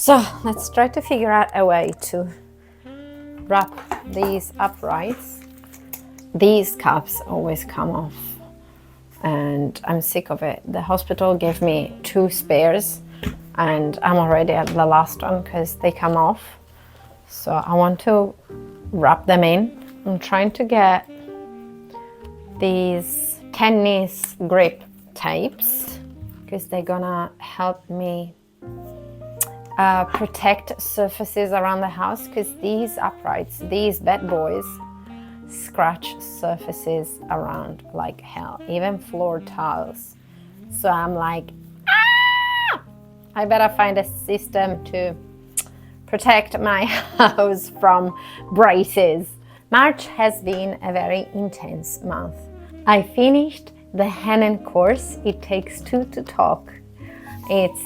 So let's try to figure out a way to wrap these uprights. These cups always come off and I'm sick of it. The hospital gave me 2 spares and I'm already at the last one because they come off. So I want to wrap them in. I'm trying to get these tennis grip tapes because they're gonna help me protect surfaces around the house, because these uprights, these bad boys, scratch surfaces around like hell, even floor tiles. So I'm like, I better find a system to protect my house from braces. March has been a very intense month. I finished the Hanen course, It Takes Two to Talk. It's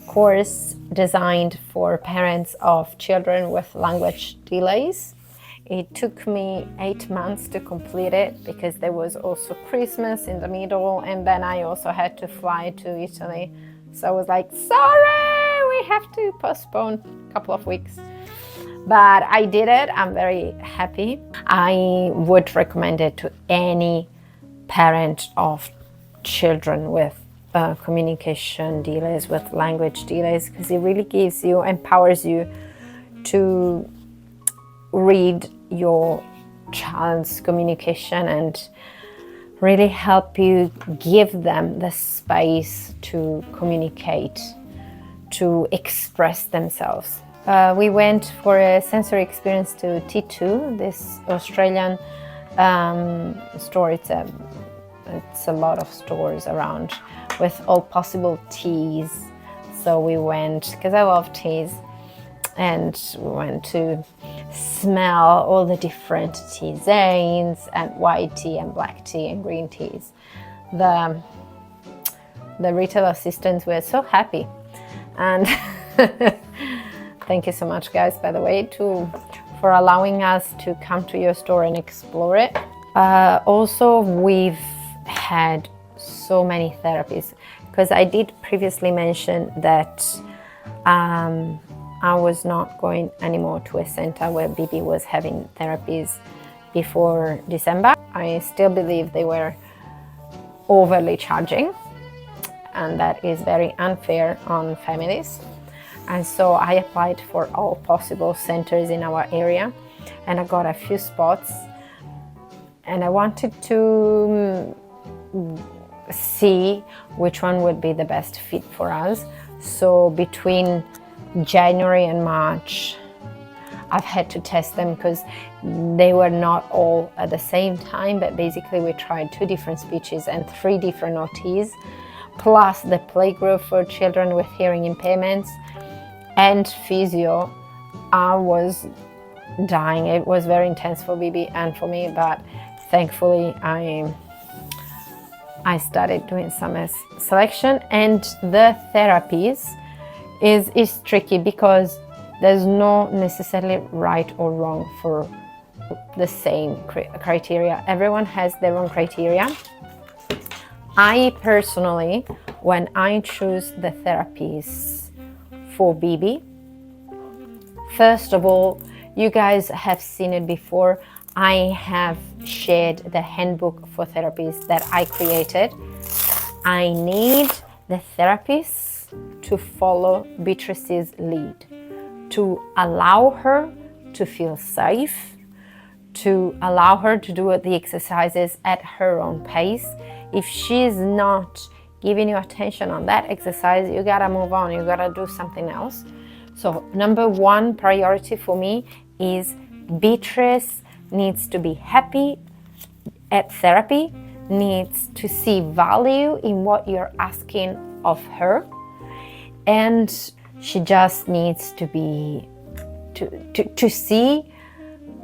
course designed for parents of children with language delays. It took me 8 months to complete it because there was also Christmas in the middle, and then I also had to fly to Italy. So I was like, sorry, we have to postpone a couple of weeks. But I did it. I'm very happy. I would recommend it to any parent of children with communication delays, with language delays, because it really gives you, empowers you to read your child's communication and really help you give them the space to communicate, to express themselves. We went for a sensory experience to T2, this Australian store. It's a lot of stores around with all possible teas. So we went, because I love teas, and we went to smell all the different tisanes and white tea and black tea and green teas. The retail assistants were so happy, and thank you so much, guys, by the way, for allowing us to come to your store and explore it. Also, we've had so many therapies, because I did previously mention that I was not going anymore to a center where Bibi was having therapies before December. I still believe they were overly charging, and that is very unfair on families. And so I applied for all possible centers in our area, and I got a few spots, and I wanted to see which one would be the best fit for us. So between January and March, I've had to test them because they were not all at the same time, but basically we tried 2 different speeches and 3 different OTs, plus the playgroup for children with hearing impairments and physio. I was dying. It was very intense for Bibi and for me, but thankfully I started doing some selection. And the therapies is tricky because there's no necessarily right or wrong for the same criteria. Everyone has their own criteria. I personally, when I choose the therapies for Bibi, first of all, you guys have seen it before. I have shared the handbook for therapies that I created. I need the therapists to follow Beatrice's lead, to allow her to feel safe, to allow her to do the exercises at her own pace. If she's not giving you attention on that exercise, you gotta move on, you gotta do something else. So number 1 priority for me is Beatrice needs to be happy at therapy, needs to see value in what you're asking of her, and she just needs to be to see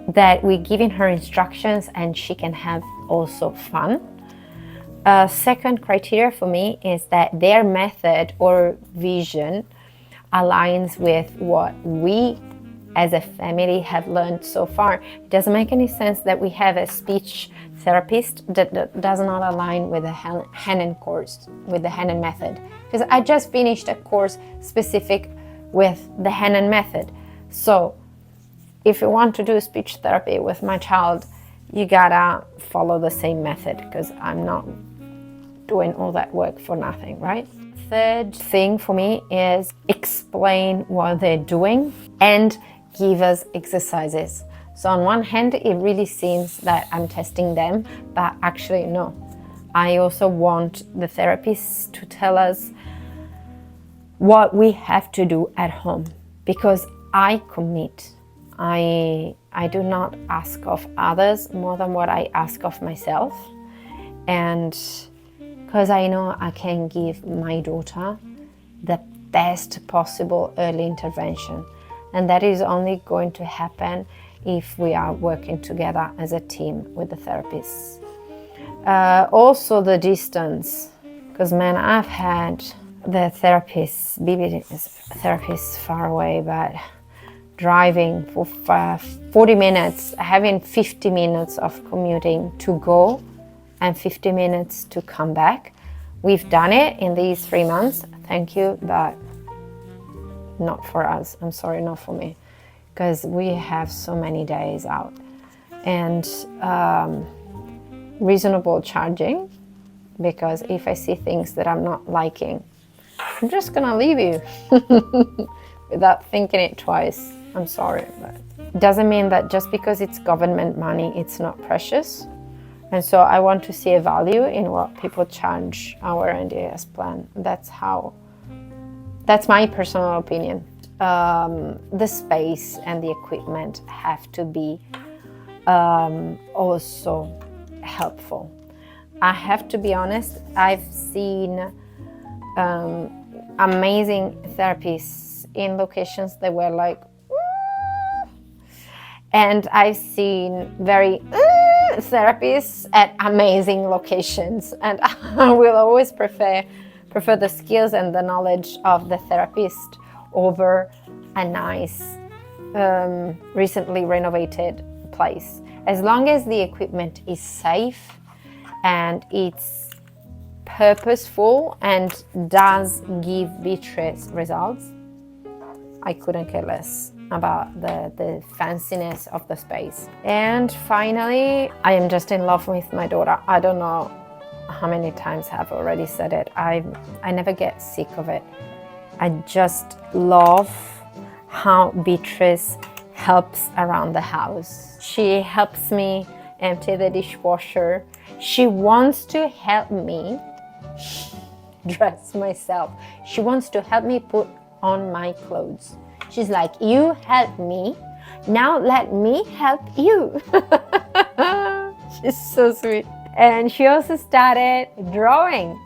that we're giving her instructions and she can have also fun. Second criteria for me is that their method or vision aligns with what we as a family have learned so far. It doesn't make any sense that we have a speech therapist that does not align with the Hanen course, with the Hanen method. Because I just finished a course specific with the Hanen method. So if you want to do speech therapy with my child, you gotta follow the same method, because I'm not doing all that work for nothing, right? Third thing for me is explain what they're doing and give us exercises. So on one hand, it really seems that I'm testing them, but actually no. I also want the therapists to tell us what we have to do at home, because I commit. I do not ask of others more than what I ask of myself. And because I know I can give my daughter the best possible early intervention. And that is only going to happen if we are working together as a team with the therapists. Also the distance, because man, I've had the therapists, BB therapists far away, but driving for 40 minutes, having 50 minutes of commuting to go and 50 minutes to come back. We've done it in these 3 months, thank you, but not for us. I'm sorry, not for me, because we have so many days out. And reasonable charging, because if I see things that I'm not liking, I'm just gonna leave you without thinking it twice. I'm sorry, but it doesn't mean that just because it's government money, it's not precious. And so I want to see a value in what people charge our NDIS plan. That's my personal opinion. The space and the equipment have to be also helpful. I have to be honest, I've seen amazing therapists in locations that were like, and I've seen very therapists at amazing locations, and I will always prefer the skills and the knowledge of the therapist over a nice recently renovated place. As long as the equipment is safe and it's purposeful and does give Beatrice results, I couldn't care less about the fanciness of the space. And finally, I am just in love with my daughter. I don't know how many times I've already said it. I never get sick of it. I just love how Beatrice helps around the house. She helps me empty the dishwasher. She wants to help me dress myself. She wants to help me put on my clothes. She's like, you help me, now let me help you. She's so sweet. And she also started drawing,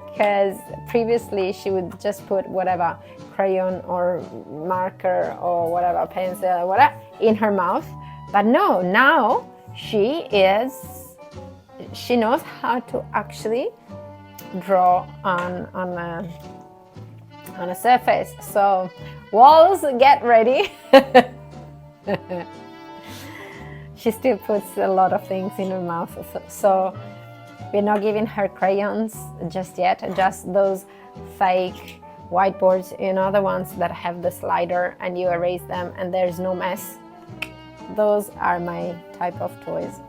because previously she would just put whatever crayon or marker or whatever, pencil or whatever in her mouth. But no, now she knows how to actually draw on a surface. So walls, get ready. She still puts a lot of things in her mouth, so we're not giving her crayons just yet, just those fake whiteboards, you know, the ones that have the slider and you erase them and there's no mess. Those are my type of toys.